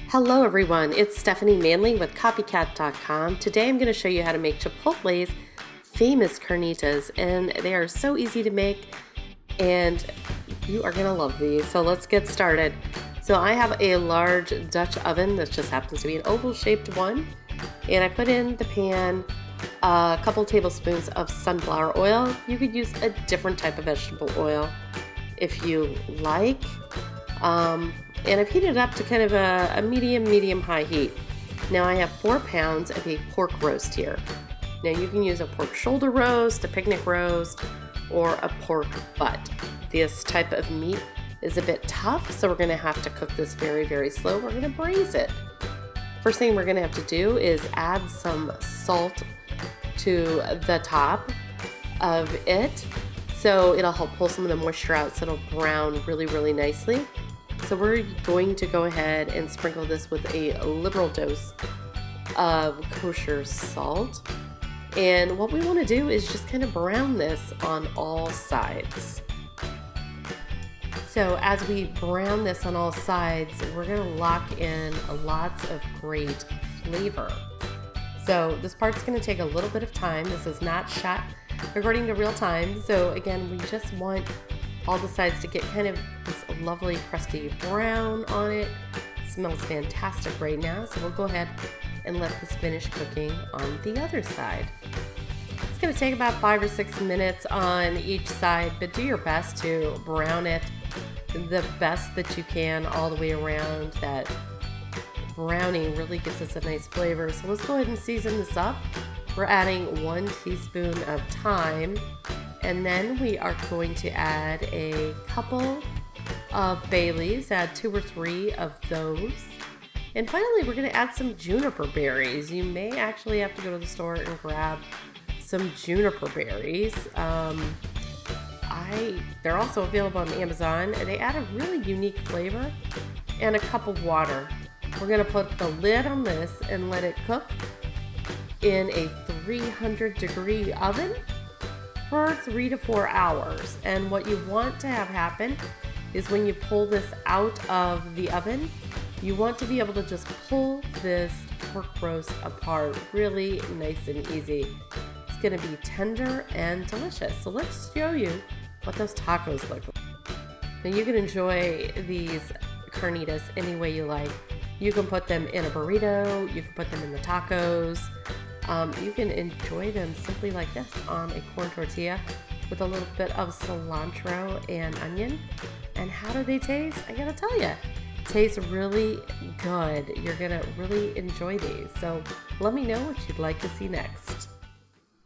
Hello everyone, it's Stephanie Manley with Copycat.com. Today I'm going to show you how to make Chipotle's famous carnitas, and they are so easy to make and you are going to love these. So let's get started. So I have a large Dutch oven. This just happens to be an oval shaped one, and I put in the pan a couple tablespoons of sunflower oil. You could use a different type of vegetable oil if you like. And I've heated it up to kind of a medium-high heat. Now I have 4 pounds of a pork roast here. Now you can use a pork shoulder roast, a picnic roast, or a pork butt. This type of meat is a bit tough, so we're going to have to cook this very slow. We're going to braise it. First thing we're going to have to do is add some salt to the top of it, so it'll help pull some of the moisture out, so it'll brown really nicely. So we're going to go ahead and sprinkle this with a liberal dose of kosher salt. And what we want to do is just kind of brown this on all sides. So as we brown this on all sides, we're going to lock in lots of great flavor. So this part's going to take a little bit of time. This is not shot according to real time. So again, we just want all the sides to get kind of this lovely crusty brown on it. It smells fantastic right now, so we'll go ahead and let this finish cooking on the other side. It's going to take about 5 or 6 minutes on each side, but do your best to brown it the best that you can all the way around. That browning really gives us a nice flavor. So let's go ahead and season this up. We're adding 1 teaspoon of thyme, and then we are going to add a couple of bay leaves, add 2 or 3 of those. And finally, we're going to add some juniper berries. You may actually have to go to the store and grab some juniper berries. They're also available on Amazon, and they add a really unique flavor, and a cup of water. We're going to put the lid on this and let it cook in a 300-degree oven for 3 to 4 hours. And what you want to have happen is when you pull this out of the oven, you want to be able to just pull this pork roast apart really nice and easy. It's going to be tender and delicious. So let's show you what those tacos look like. Now you can enjoy these carnitas any way you like. You can put them in a burrito, you can put them in the tacos. You can enjoy them simply like this on a corn tortilla with a little bit of cilantro and onion. And how do they taste? I gotta tell you, tastes really good. You're gonna really enjoy these. So let me know what you'd like to see next.